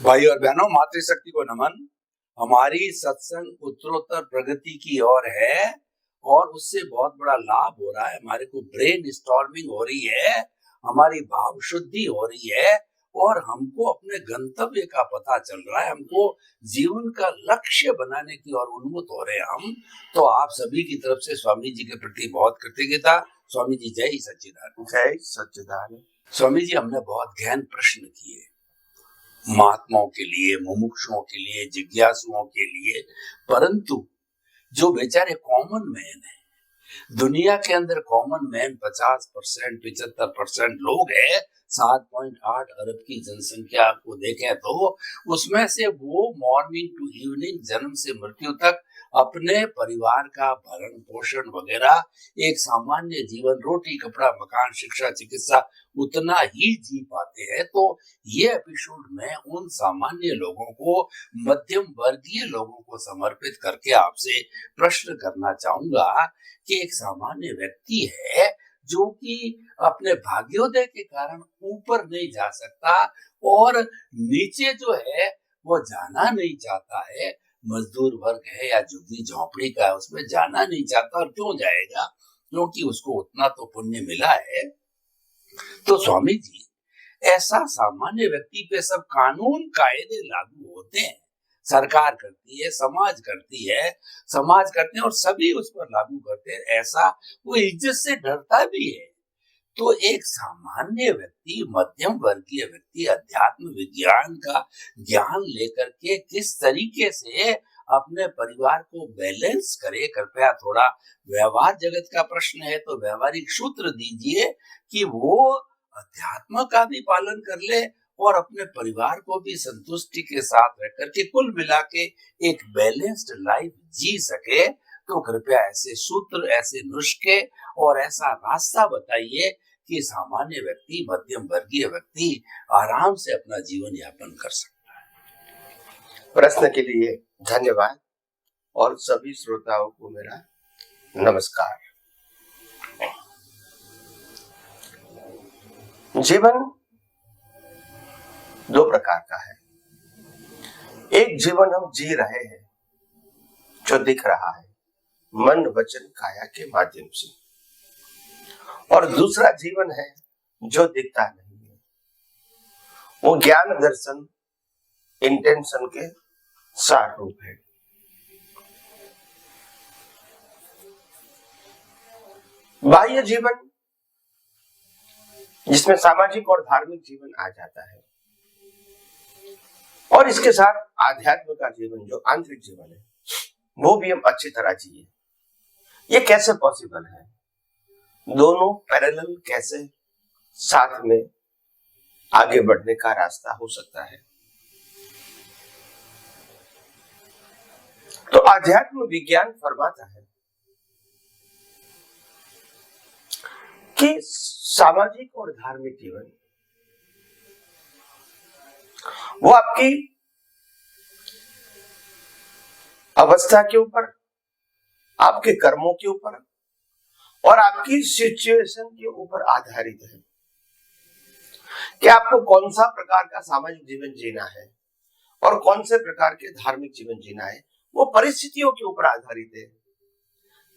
भाई और बहनों, मातृशक्ति को नमन। हमारी सत्संग उत्तरोत्तर प्रगति की ओर है और उससे बहुत बड़ा लाभ हो रहा है। हमारे को ब्रेन स्टॉर्मिंग हो रही है, हमारी भाव शुद्धि हो रही है और हमको अपने गंतव्य का पता चल रहा है। हमको जीवन का लक्ष्य बनाने की ओर उन्मुख हो रहे हैं हम। तो आप सभी की तरफ से स्वामी जी के प्रति बहुत कृतज्ञता। स्वामी जी जय सच्चिदानंद। जय सच्चिदानंद। स्वामी जी, हमने बहुत गहन प्रश्न किए महात्माओं के लिए, मुमुक्षुओं के लिए, जिज्ञासुओं के लिए, परंतु जो बेचारे कॉमन मैन है, दुनिया के अंदर कॉमन मैन 50% 75% लोग हैं। 7.8 अरब की जनसंख्या को देखें तो उसमें से वो मॉर्निंग टू इवनिंग, जन्म से मृत्यु तक अपने परिवार का भरण पोषण वगैरह, एक सामान्य जीवन, रोटी कपड़ा मकान शिक्षा चिकित्सा, उतना ही जी पाते हैं। तो ये एपिसोड में उन सामान्य लोगों को, मध्यम वर्गीय लोगों को समर्पित करके आपसे प्रश्न करना चाहूंगा कि एक सामान्य व्यक्ति है जो कि अपने भाग्योदय के कारण ऊपर नहीं जा सकता और नीचे जो है वो जाना नहीं चाहता है, मजदूर वर्ग है या झुग्गी झोंपड़ी का है, उसमें जाना नहीं चाहता। और क्यों जाएगा? क्योंकि उसको उतना तो पुण्य मिला है। तो स्वामी जी, ऐसा सामान्य व्यक्ति पे सब कानून कायदे लागू होते हैं, सरकार करती है, समाज करते हैं और सभी उस पर लागू करते हैं। ऐसा वो इज्जत से डरता भी है। तो एक सामान्य व्यक्ति, मध्यम वर्गीय व्यक्ति अध्यात्म विज्ञान का ज्ञान लेकर के किस तरीके से अपने परिवार को बैलेंस करे, कृपया थोड़ा व्यवहार जगत का प्रश्न है तो व्यवहारिक सूत्र दीजिए कि वो अध्यात्म का भी पालन कर ले और अपने परिवार को भी संतुष्टि के साथ रख करके कुल मिला के एक बैलेंस्ड लाइफ जी सके। तो कृपया ऐसे सूत्र, ऐसे नुस्खे और ऐसा रास्ता बताइए कि सामान्य व्यक्ति, मध्यम वर्गीय व्यक्ति आराम से अपना जीवन यापन कर सकता है। प्रश्न के लिए धन्यवाद और सभी श्रोताओं को मेरा नमस्कार। जीवन दो प्रकार का है। एक जीवन हम जी रहे हैं जो दिख रहा है मन वचन काया के माध्यम से, और दूसरा जीवन है जो दिखता नहीं है, वो ज्ञान दर्शन इंटेंशन के सार रूप है। बाह्य जीवन जिसमें सामाजिक और धार्मिक जीवन आ जाता है और इसके साथ आध्यात्म का जीवन जो आंतरिक जीवन है वो भी हम अच्छी तरह जिए। ये कैसे पॉसिबल है? दोनों पैरेलल कैसे साथ में आगे बढ़ने का रास्ता हो सकता है? तो आध्यात्म विज्ञान फरमाता है कि सामाजिक और धार्मिक जीवन वो आपकी अवस्था के ऊपर, आपके कर्मों के ऊपर और आपकी सिचुएशन के ऊपर आधारित है कि आपको कौन सा प्रकार का सामाजिक जीवन जीना है और कौन से प्रकार के धार्मिक जीवन जीना है। वो परिस्थितियों के ऊपर आधारित है।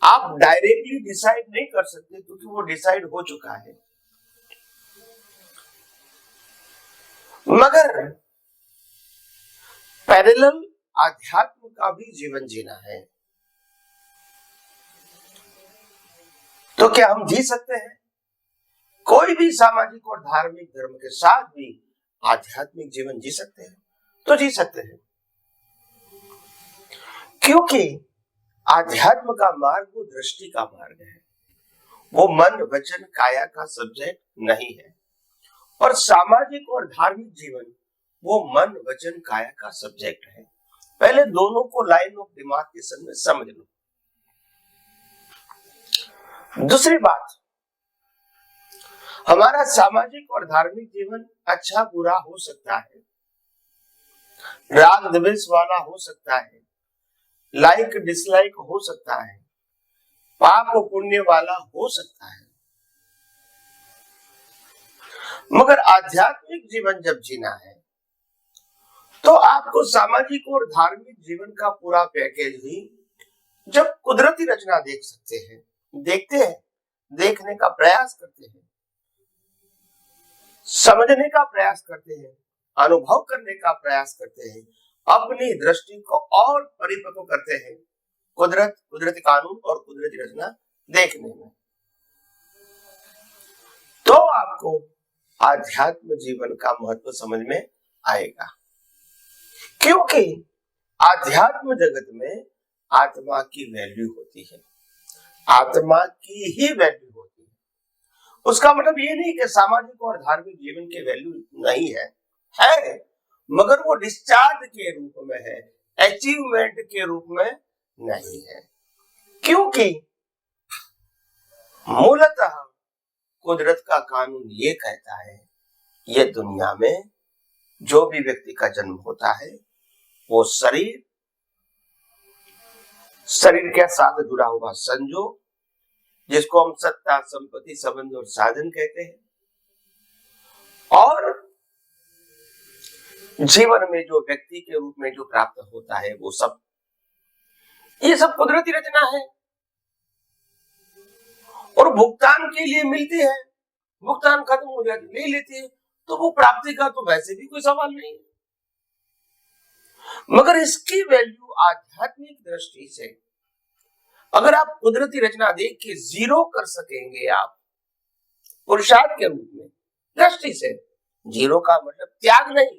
आप डायरेक्टली डिसाइड नहीं कर सकते क्योंकि वो डिसाइड हो चुका है, मगर पैरेलल आध्यात्म का भी जीवन जीना है। तो क्या हम जी सकते हैं? कोई भी सामाजिक और धार्मिक धर्म के साथ भी आध्यात्मिक जीवन जी सकते हैं? तो जी सकते हैं, क्योंकि आध्यात्म का मार्ग वो दृष्टि का मार्ग है, वो मन वचन काया का सब्जेक्ट नहीं है। और सामाजिक और धार्मिक जीवन वो मन वचन काया का सब्जेक्ट है। पहले दोनों को लाइन ऑफ डिमार्केशन में समझ लो। दूसरी बात, हमारा सामाजिक और धार्मिक जीवन अच्छा बुरा हो सकता है, राग द्वेष वाला हो सकता है, लाइक डिसलाइक हो सकता है, पाप पुण्य वाला हो सकता है, मगर आध्यात्मिक जीवन जब जीना है तो आपको सामाजिक और धार्मिक जीवन का पूरा पैकेज ही जब कुदरती रचना देख सकते हैं, देखते हैं, देखने का प्रयास करते हैं, समझने का प्रयास करते हैं, अनुभव करने का प्रयास करते हैं, अपनी दृष्टि को और परिपक्व करते हैं कुदरत, कुदरती कानून और कुदरती रचना देखने में, तो आपको आध्यात्म जीवन का महत्व समझ में आएगा। क्योंकि आध्यात्म जगत में आत्मा की वैल्यू होती है, आत्मा की ही वैल्यू होती है। उसका मतलब ये नहीं कि सामाजिक और धार्मिक जीवन की वैल्यू नहीं है, मगर वो डिस्चार्ज के रूप में है, अचीवमेंट के रूप में नहीं है। क्योंकि मूलतः कुदरत का कानून ये कहता है, ये दुनिया में जो भी व्यक्ति का जन्म होता है वो शरीर के साथ जुड़ा हुआ संजोग, जिसको हम सत्ता, संपत्ति, संबंध और साधन कहते हैं, और जीवन में जो व्यक्ति के रूप में जो प्राप्त होता है वो सब, ये सब कुदरती रचना है और भुगतान के लिए मिलती है। भुगतान खत्म हो जाती, ले लेती है, तो वो प्राप्ति का तो वैसे भी कोई सवाल नहीं है। मगर इसकी वैल्यू आध्यात्मिक दृष्टि से अगर आप कुदरती रचना देख के जीरो कर सकेंगे, आप पुरुषार्थ के रूप में दृष्टि से, जीरो का मतलब त्याग नहीं,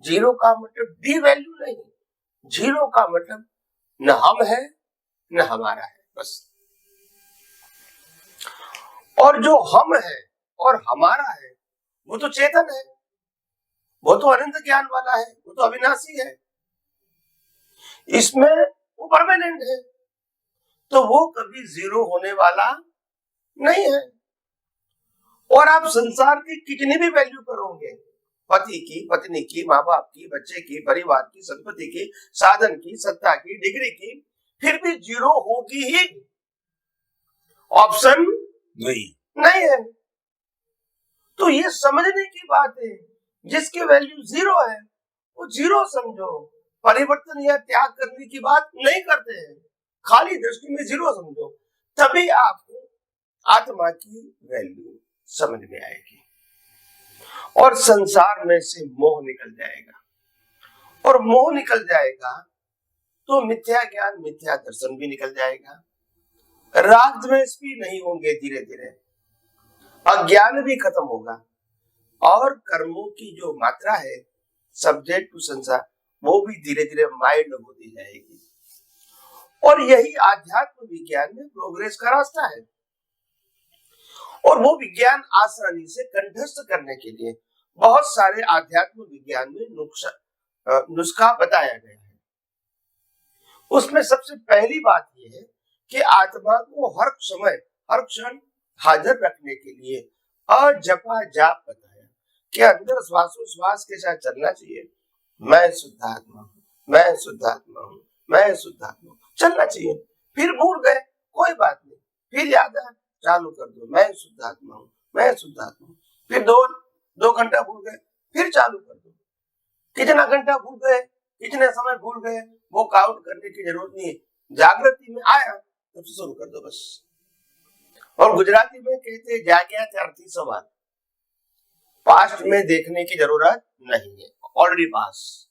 जीरो का मतलब डी वैल्यू नहीं, जीरो का मतलब न हम है न हमारा है, बस। और जो हम है और हमारा है वो तो चेतन है, वो तो अनंत ज्ञान वाला है, वो तो अविनाशी है, इसमें वो परमानेंट है, तो वो कभी जीरो होने वाला नहीं है। और आप संसार की कितनी भी वैल्यू करोगे, पति की, पत्नी की, माँ बाप की, बच्चे की, परिवार की, संपत्ति की, साधन की, सत्ता की, डिग्री की, फिर भी जीरो होगी ही, ऑप्शन नहीं है। तो ये समझने की बात है, जिसकी वैल्यू जीरो है वो जीरो समझो, परिवर्तन या त्याग करने की बात नहीं करते हैं, खाली दृष्टि में जीरो समझो, तभी आपको आत्मा की वैल्यू समझ में आएगी और संसार में से मोह निकल जाएगा। और मोह निकल जाएगा तो मिथ्या ज्ञान, मिथ्या दर्शन भी निकल जाएगा, राग द्वेष भी नहीं होंगे, धीरे धीरे अज्ञान भी खत्म होगा और कर्मों की जो मात्रा है सब्जेक्ट टू संसार वो भी धीरे धीरे माइल्ड होती जाएगी। और यही आध्यात्म विज्ञान में प्रोग्रेस का रास्ता है। और वो विज्ञान आसानी से कंठस्थ करने के लिए बहुत सारे आध्यात्म विज्ञान में नुस्खा बताया गया है। उसमें सबसे पहली बात यह है कि आत्मा को हर समय, हर क्षण हाजिर रखने के लिए अजपा जाप बताया कि अंदर श्वासोश्वास के साथ चलना चाहिए, मैं शुद्धात्मा हूं, मैं शुद्धात्मा हूं, मैं शुद्धात्मा हूं, चलना चाहिए। फिर भूल गए कोई बात नहीं, फिर याद है चालू कर दो, मैं शुद्धात्मा हूं, मैं शुद्धात्मा हूं। फिर दो घंटा भूल गए, फिर चालू कर दो। कितना घंटा भूल गए, कितने समय भूल गए, वो काउंट करने की जरूरत नहीं है, जागृति में आया तब से शुरू कर दो बस। और गुजराती में कहते हैं जाग्या त्यारथी सवार, पास्ट में देखने की जरूरत नहीं है, ऑलरेडी पास।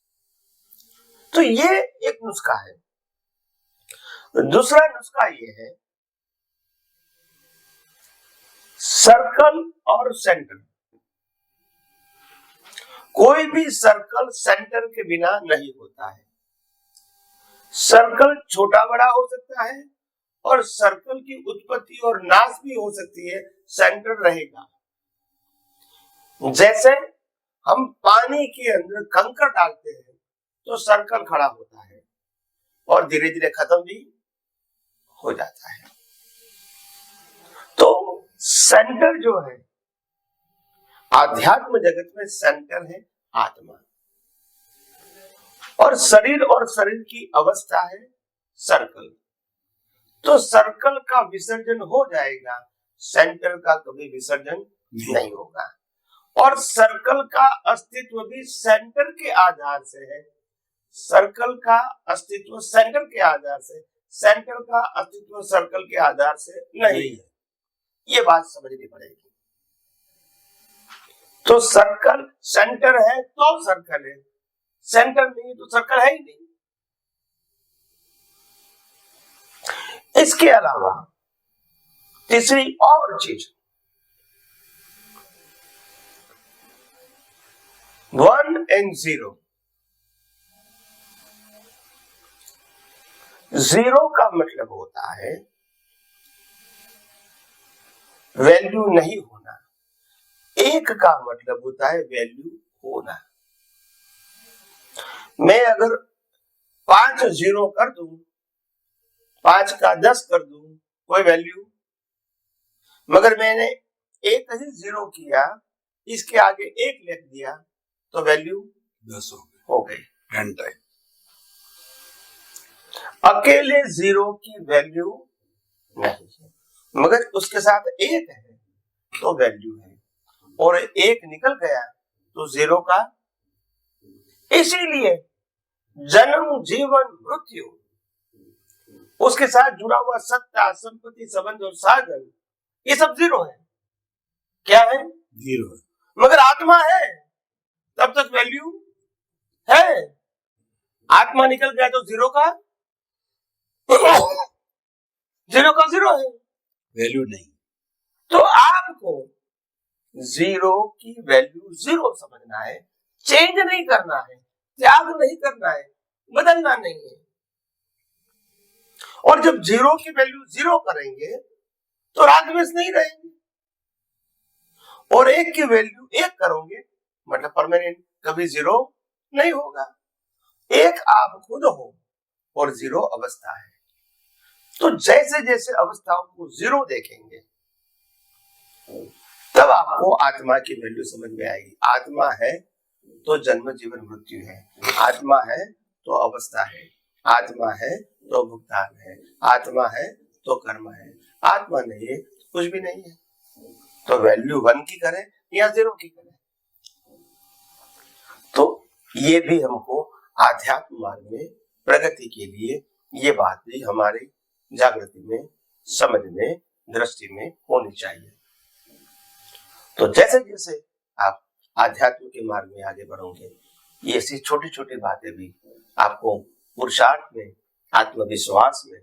तो ये एक नुस्खा है। दूसरा नुस्खा ये है सर्कल और सेंटर। कोई भी सर्कल सेंटर के बिना नहीं होता है। सर्कल छोटा बड़ा हो सकता है और सर्कल की उत्पत्ति और नाश भी हो सकती है, सेंटर रहेगा। जैसे हम पानी के अंदर कंकड़ डालते हैं तो सर्कल खड़ा होता है और धीरे धीरे खत्म भी हो जाता है। तो सेंटर जो है आध्यात्म जगत में, सेंटर है आत्मा, और शरीर की अवस्था है सर्कल। तो सर्कल का विसर्जन हो जाएगा, सेंटर का कभी विसर्जन नहीं होगा। और सर्कल का अस्तित्व भी सेंटर के आधार से है। सर्कल का अस्तित्व सेंटर के आधार से, सेंटर का अस्तित्व सर्कल के आधार से नहीं है। ये बात समझनी पड़ेगी। तो सर्कल सेंटर है तो सर्कल है, सेंटर नहीं तो सर्कल है ही नहीं। इसके अलावा तीसरी और चीज, 1 and 0, 0 का मतलब होता है वैल्यू नहीं होना, 1 का मतलब होता है वैल्यू होना। मैं अगर 5 0 कर दूं, 5 का 10 कर दूं, कोई वैल्यू, मगर मैंने 1 ही 0 किया, इसके आगे 1 लिख दिया तो वैल्यू 10 हो गई। 10 टाइम। अकेले 0 की वैल्यू नहीं है, मगर उसके साथ 1 है तो वैल्यू है, और 1 निकल गया तो 0 का। इसीलिए जन्म, जीवन, मृत्यु, उसके साथ जुड़ा हुआ सत्ता, संपत्ति, संबंध और साधन, ये सब 0 है। क्या है? 0 है। मगर आत्मा है तब तक वैल्यू है। आत्मा निकल गया तो 0 का 0 है, वैल्यू नहीं। तो आपको 0 की वैल्यू 0 समझना है, चेंज नहीं करना है, त्याग नहीं करना है, बदलना नहीं है। और जब 0 की वैल्यू 0 करेंगे तो राग द्वेष नहीं रहेंगे, और 1 की वैल्यू 1 करोगे मतलब परमानेंट, कभी 0 नहीं होगा। 1 आप खुद हो और 0 अवस्था है। तो जैसे जैसे अवस्थाओं को 0 देखेंगे तब आपको आत्मा की वैल्यू समझ में आएगी। आत्मा है तो जन्म, जीवन, मृत्यु है, आत्मा है तो अवस्था है, आत्मा है तो भुगतान है, आत्मा है तो कर्म है, आत्मा नहीं है तो कुछ भी नहीं है। तो वैल्यू 1 की करें या 0 की करें, तो ये भी हमको आध्यात्म मार्ग में प्रगति के लिए ये बात भी हमारी जागृति में, समझ में, दृष्टि में होनी चाहिए। तो जैसे जैसे आप आध्यात्म के मार्ग में आगे बढ़ोगे, ये ऐसी छोटी छोटी बातें भी आपको पुरुषार्थ में, आत्मविश्वास में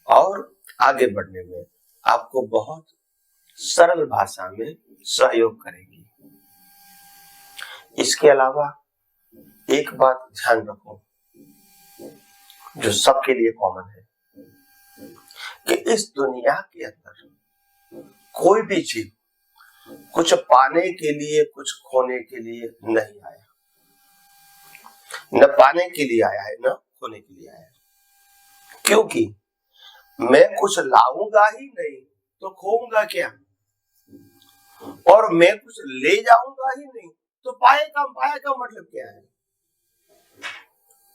और आगे बढ़ने में आपको बहुत सरल भाषा में सहयोग करेगी। इसके अलावा एक बात ध्यान रखो जो सबके लिए कॉमन है, कि इस दुनिया के अंदर कोई भी जीव कुछ पाने के लिए, कुछ खोने के लिए नहीं आया। न पाने के लिए आया है, न खोने के लिए आया है। क्योंकि मैं कुछ लाऊंगा ही नहीं तो खोऊंगा क्या, और मैं कुछ ले जाऊंगा ही नहीं तो पाएगा मतलब क्या है।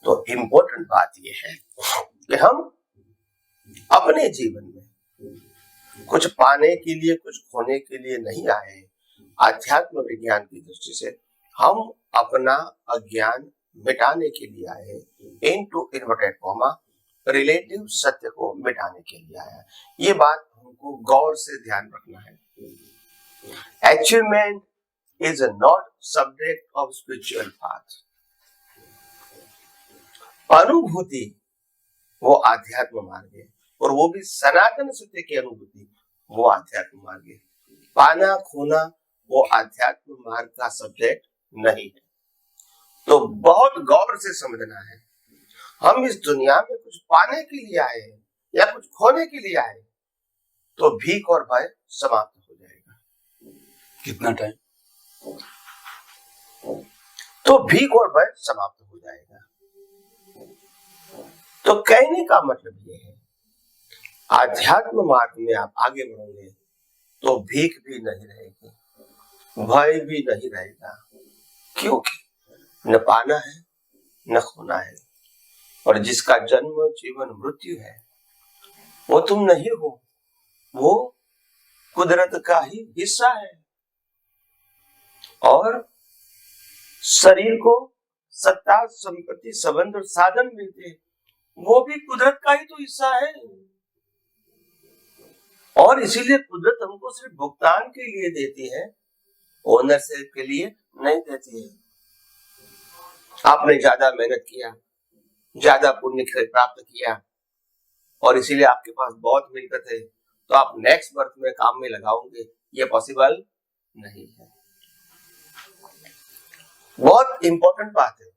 तो इम्पोर्टेंट बात यह है कि हम अपने जीवन में कुछ पाने के लिए, कुछ खोने के लिए नहीं आए। आध्यात्म विज्ञान की दृष्टि से हम अपना अज्ञान मिटाने के लिए आए, इनटू इन्वर्टेड कॉमा रिलेटिव सत्य को मिटाने के लिए आया। ये बात हमको गौर से ध्यान रखना है। Achievement is not subject of spiritual path. अनुभूति वो आध्यात्म मार्ग है, और वो भी सनातन सत्य की अनुभूति वो आध्यात्म मार्ग है। पाना खोना वो आध्यात्म मार्ग का सब्जेक्ट नहीं है। तो बहुत गौर से समझना है। हम इस दुनिया में कुछ पाने के लिए आए हैं या कुछ खोने के लिए आए तो भीख और भय समाप्त हो जाएगा। कितना टाइम? तो भीख और भय समाप्त हो जाएगा। तो कहने का मतलब ये है, आध्यात्म मार्ग में आप आगे बढ़ोगे तो भीख भी नहीं रहेगी, भय भी नहीं रहेगा, क्योंकि न पाना है न खोना है, और जिसका जन्म, जीवन, मृत्यु है वो तुम नहीं हो, वो कुदरत का ही हिस्सा है। और शरीर को सत्ता, संपत्ति, संबंध और साधन मिलते हैं, वो भी कुदरत का ही तो हिस्सा है। और इसीलिए कुदरत हमको सिर्फ भुगतान के लिए देती है, ओनरशिप के लिए नहीं देती है। आपने ज्यादा मेहनत किया, ज्यादा पुण्य प्राप्त किया और इसीलिए आपके पास बहुत मिलकत है, तो आप नेक्स्ट बर्थ में काम में लगाओगे, ये पॉसिबल नहीं है। बहुत इंपॉर्टेंट बात है।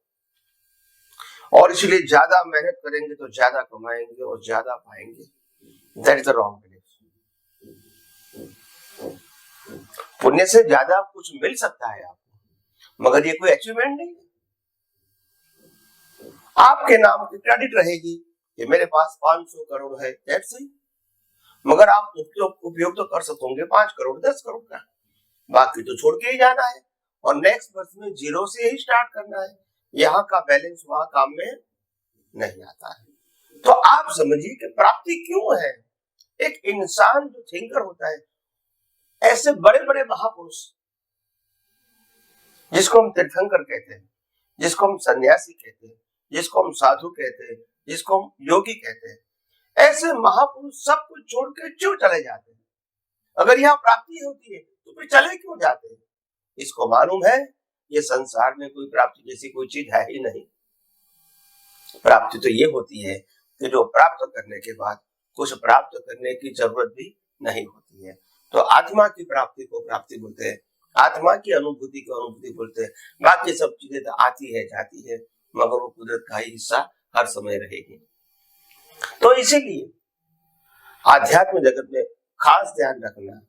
और इसलिए ज्यादा मेहनत करेंगे तो ज्यादा कमाएंगे और ज्यादा पाएंगे। That is the wrong belief. पुण्य से ज्यादा कुछ मिल सकता है आपको, मगर ये कोई अचीवमेंट नहीं है। आपके नाम की क्रेडिट रहेगी कि मेरे पास 500 करोड़ है, दैट्स इट। मगर आप उपयोग तो कर सकोगे 5 करोड़ 10 करोड़ का, बाकी तो छोड़ के ही जाना है और नेक्स्ट बर्थ में जीरो से ही स्टार्ट करना है। यहाँ का बैलेंस वहां काम में नहीं आता है। तो आप समझिए कि प्राप्ति क्यों है। एक इंसान जो थिंकर होता है, ऐसे बड़े बड़े महापुरुष जिसको हम तीर्थंकर कहते हैं, जिसको हम सन्यासी कहते हैं, जिसको हम साधु कहते हैं, जिसको हम योगी कहते हैं, ऐसे महापुरुष सब कुछ छोड़ के क्यों चले जाते हैं? अगर यहाँ प्राप्ति होती है तो फिर चले क्यों जाते हैं? इसको मालूम है ये संसार में कोई प्राप्ति जैसी कोई चीज है ही नहीं। प्राप्ति तो ये होती है कि जो प्राप्त करने के बाद कुछ प्राप्त करने की जरूरत भी नहीं होती है। तो आत्मा की प्राप्ति को प्राप्ति बोलते हैं, आत्मा की अनुभूति को अनुभूति बोलते हैं। बाकी सब चीजें तो आती है जाती है, मगर वो कुदरत का ही हिस्सा हर समय रहेगी। तो इसीलिए आध्यात्म जगत में खास ध्यान रखना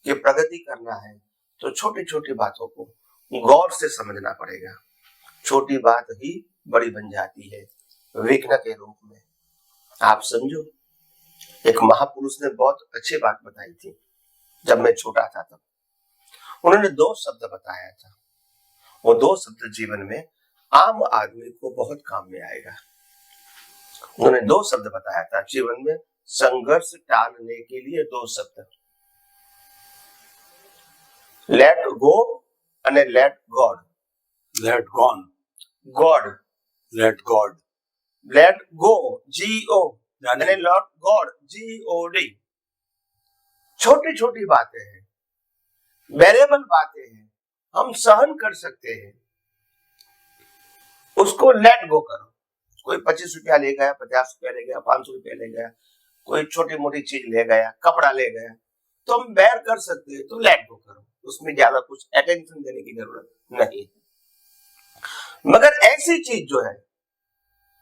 कि प्रगति करना है तो छोटी छोटी बातों को गौर से समझना पड़ेगा। छोटी बात ही बड़ी बन जाती है विघ्न के रूप में। आप समझो, एक महापुरुष ने बहुत अच्छी बात बताई थी। जब मैं छोटा था तब उन्होंने 2 शब्द बताया था। वो 2 शब्द जीवन में आम आदमी को बहुत काम में आएगा। उन्होंने 2 शब्द बताया था जीवन में संघर्ष टालने के लिए। 2 शब्द, लेट गो અને let God. Let gone. God. Let God. Let go. G-O. અને let God. G-O-D. छोटी छोटी बातें हैं, वेरिएबल बातें हैं, हम सहन कर सकते हैं, उसको लेट गो करो। कोई 25 रुपया ले गया, 50 रुपया ले गया, 500 रुपया ले गया, कोई छोटी मोटी चीज ले गया, कपड़ा ले गया, तो हम बेयर कर सकते हैं, तो लेट गो करो। उसमें ज्यादा कुछ अटेंशन देने की जरूरत नहीं है। मगर ऐसी चीज जो है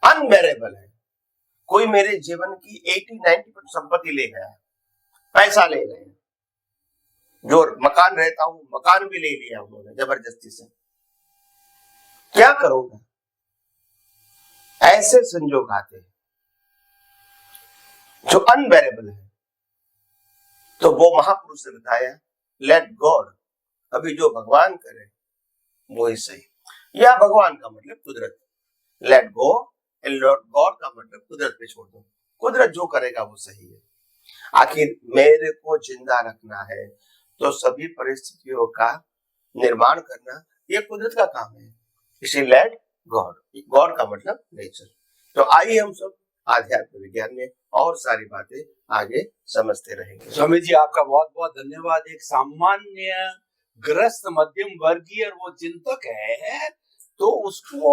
अनबेरेबल है, कोई मेरे जीवन की 80-90% संपत्ति ले गया, पैसा ले गया, जो मकान रहता हूं मकान भी ले लिया उन्होंने जबरदस्ती से, क्या करूंगा? ऐसे संजोग आते हैं जो अनबेरेबल है। तो वो महापुरुष ने बताया लेट गॉड, अभी जो भगवान करे वो ही सही। या भगवान का मतलब कुदरत, let go and let God का मतलब कुदरत पे छोड़ दो, कुदरत जो करेगा वो सही है। आखिर मेरे को जिंदा रखना है तो सभी परिस्थितियों का निर्माण करना ये कुदरत का काम है, इसे लेट गॉड, गॉड का मतलब नेचर। तो आइए हम सब आध्यात्म विज्ञान में और सारी बातें आगे समझते रहेंगे। स्वामी जी आपका बहुत बहुत धन्यवाद। एक सामान्य ग्रस्त मध्यम वर्गीय वो चिंतक है, तो उसको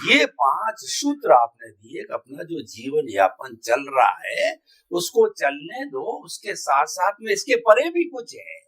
ये 5 सूत्र आपने दिए, अपना जो जीवन यापन चल रहा है उसको चलने दो, उसके साथ साथ में इसके परे भी कुछ है,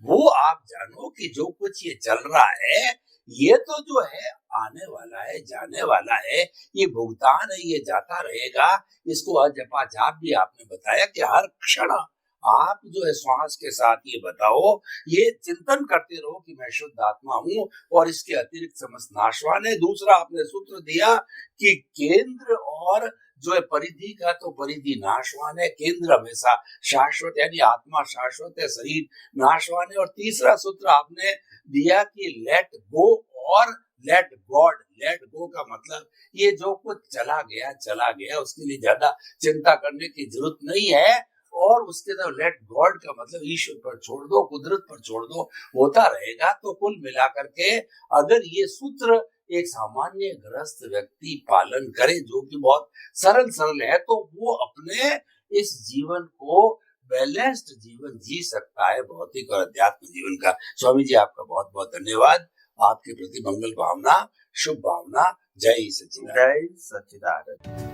वो आप जानो कि जो कुछ ये चल रहा है ये तो जो है आने वाला है, जाने वाला है, ये भुगतान है, ये जाता रहेगा। इसको अजपा जाप भी आपने बताया कि हर क्षण आप जो है श्वास के साथ ये बताओ, ये चिंतन करते रहो कि मैं शुद्ध आत्मा हूँ और इसके अतिरिक्त समस्त नाशवान है। दूसरा आपने सूत्र दिया कि केंद्र और जो है परिधि का, तो परिधि नाशवान है, केंद्र हमेशा शाश्वत, यानी आत्मा शाश्वत है, शरीर नाशवान है। और तीसरा सूत्र आपने दिया कि लेट गो और लेट गॉड। लेट गो का मतलब ये जो कुछ चला गया उसके लिए ज्यादा चिंता करने की जरूरत नहीं है, और उसके तरफ लेट गॉड का मतलब ईश्वर पर छोड़ दो, कुदरत पर छोड़ दो, होता रहेगा। तो कुल मिलाकर के अगर ये सूत्र एक सामान्य गृहस्थ व्यक्ति पालन करे, जो कि बहुत सरल सरल है, तो वो अपने इस जीवन को बैलेंस्ड जीवन जी सकता है, भौतिक और अध्यात्म जीवन का। स्वामी जी आपका बहुत बहुत धन्यवाद। आपके प्रति मंगल भावना, शुभ भावना। जय सच्चिदानंद। जय सच्चिदानंद।